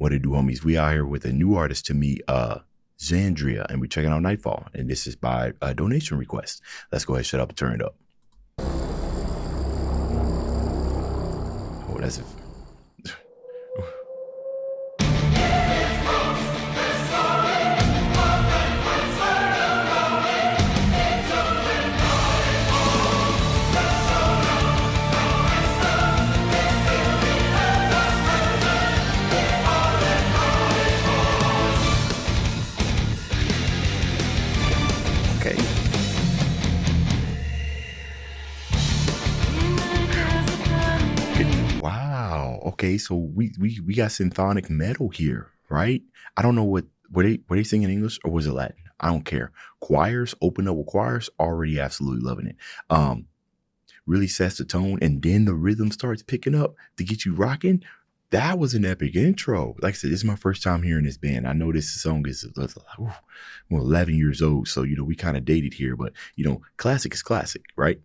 What it do, homies? We out here with a new artist to me, XANDRIA, and we're checking out Nightfall. And this is by a donation request. Let's go ahead, shut up, and turn it up. Oh, that's it. Okay. Wow. Okay, so we got symphonic metal here, right? I don't know what were they singing in English or was it Latin? I don't care. Choirs, open up with choirs, already absolutely loving it. Really sets the tone, and then the rhythm starts picking up to get you rocking. That was an epic intro. Like I said, this is my first time hearing this band. I know this song is 11 years old, so we kind of dated here, but classic is classic, right?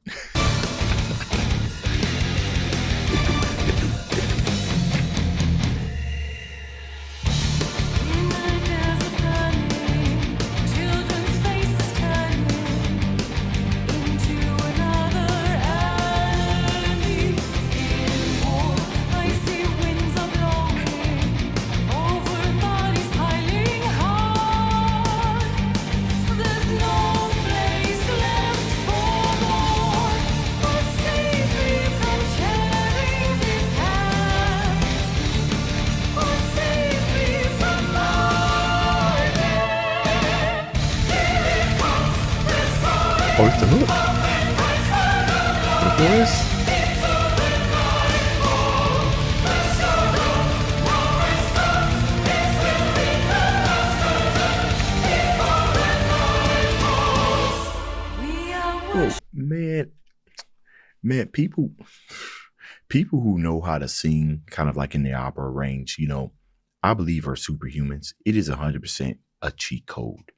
Oh, it's the hook. The chorus. Oh, man, people who know how to sing kind of like in the opera range, I believe are superhumans. It is 100% a cheat code.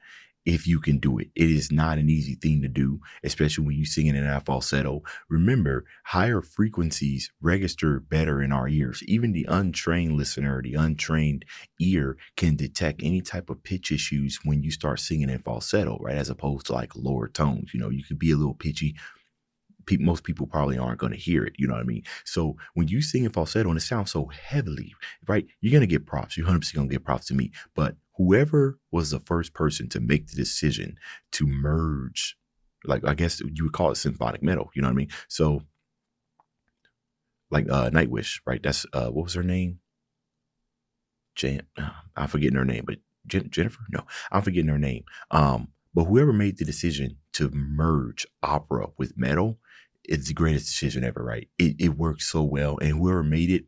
If you can do it, it is not an easy thing to do, especially when you sing it in a falsetto. Remember, higher frequencies register better in our ears. Even the untrained listener, the untrained ear can detect any type of pitch issues when you start singing in falsetto, right? As opposed to like lower tones. You could be a little pitchy. Most people probably aren't going to hear it. You know what I mean? So when you sing in falsetto and it sounds so heavily, right? You're going to get props. You're 100% going to get props to me. But whoever was the first person to make the decision to merge, like, I guess you would call it symphonic metal. You know what I mean? So like Nightwish, right? That's what was her name? I'm forgetting her name, but Jennifer? No, I'm forgetting her name. But whoever made the decision to merge opera with metal, it's the greatest decision ever, right? It works so well. And whoever made it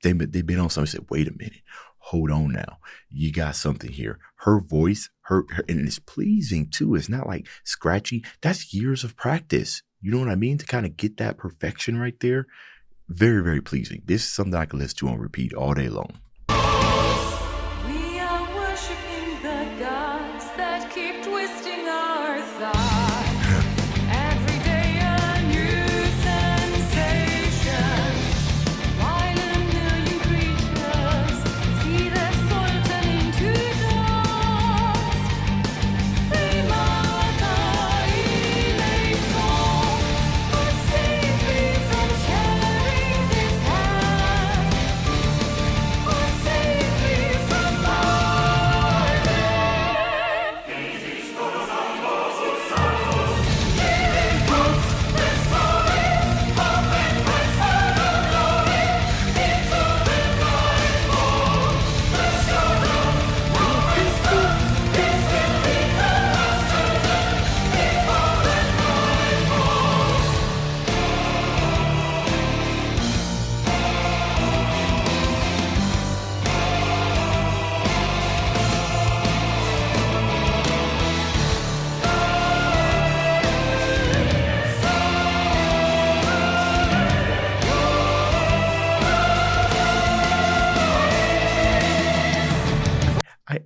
they've been on something and said, wait a minute, hold on now. You got something here. Her voice, her and it's pleasing too. It's not like scratchy. That's years of practice. You know what I mean? To kind of get that perfection right there. Very, very pleasing. This is something I can listen to on repeat all day long. We are worshiping the gods that keep twisting our thoughts. Every day a new sensation. While a million creatures see their soul turn into dust. Primata song, oh save me from sharing this hand. Oh save me from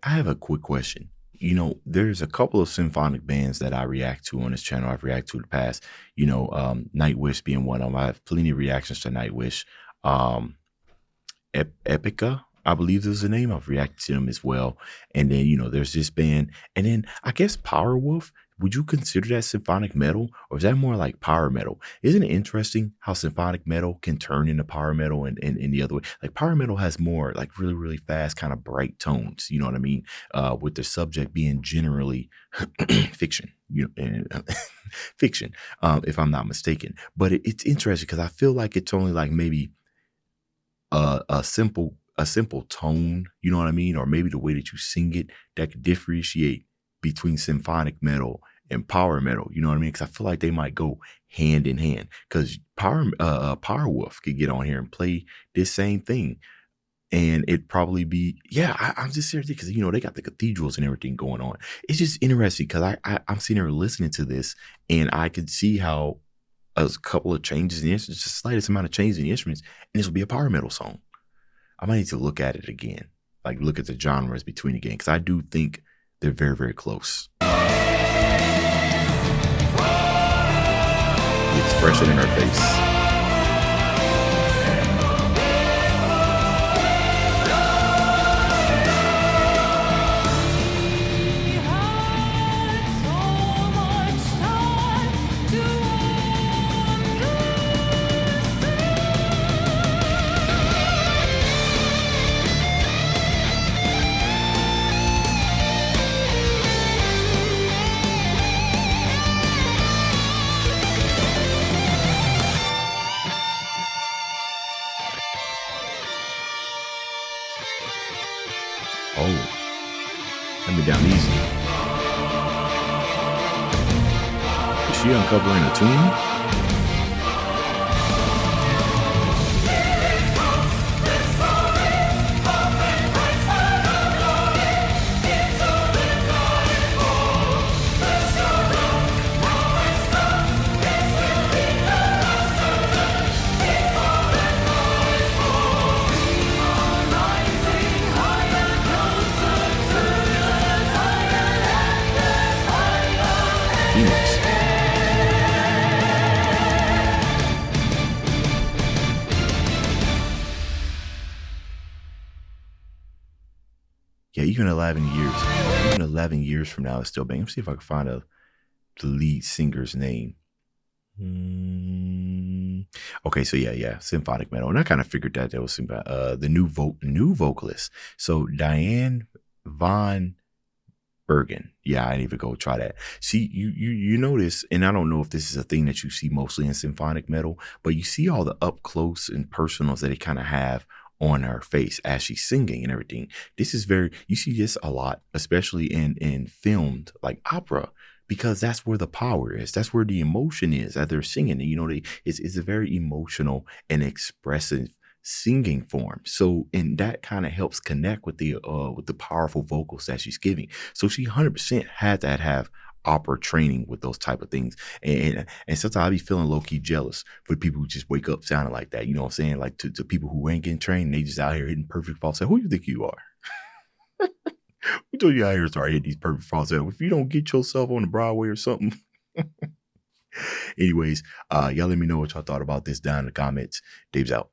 I have a quick question. There's a couple of symphonic bands that I react to on this channel. I've reacted to in the past, Nightwish being one of them. I have plenty of reactions to Nightwish. Epica, I believe there's a name. I've reacted to them as well. And then, there's this band. And then I guess Power Wolf. Would you consider that symphonic metal, or is that more like power metal? Isn't it interesting how symphonic metal can turn into power metal and the other way? Like power metal has more like really, really fast, kind of bright tones. You know what I mean? With the subject being generally fiction, fiction, if I'm not mistaken. But it's interesting because I feel like it's only like maybe a simple tone, you know what I mean? Or maybe the way that you sing it that could differentiate between symphonic metal and power metal, you know what I mean? Because I feel like they might go hand in hand. Because Power Wolf could get on here and play this same thing, and it'd probably be, yeah. I'm just serious because they got the cathedrals and everything going on. It's just interesting because I'm sitting here listening to this, and I could see how a couple of changes in the instruments, just the slightest amount of changes in the instruments, and this will be a power metal song. I might need to look at it again, like look at the genres between again, because I do think they're very, very close. The expression in her face. Oh, let me down easy. Is she uncovering a tomb? Phoenix. Yeah, even 11 years from now, it's still banging. Let's see if I can find the lead singer's name. Okay, so yeah, symphonic metal, and I kind of figured that was the new vocalist. So Diane Von Bergen. Yeah, I didn't even go try that. See, you notice, and I don't know if this is a thing that you see mostly in symphonic metal, but you see all the up close and personals that they kind of have on her face as she's singing and everything. This is you see this a lot, especially in filmed like opera, because that's where the power is. That's where the emotion is that they're singing. And it's a very emotional and expressive singing form. So, and that kind of helps connect with the powerful vocals that she's giving. So she 100% had to have opera training with those type of things. And sometimes I be feeling low key jealous for people who just wake up sounding like that. You know what I'm saying? Like to people who ain't getting trained, they just out here hitting perfect falsetto. Who you think you are? Who told you out here start hitting these perfect falsetto? If you don't get yourself on the Broadway or something. Anyways, y'all let me know what y'all thought about this down in the comments. Dave's out.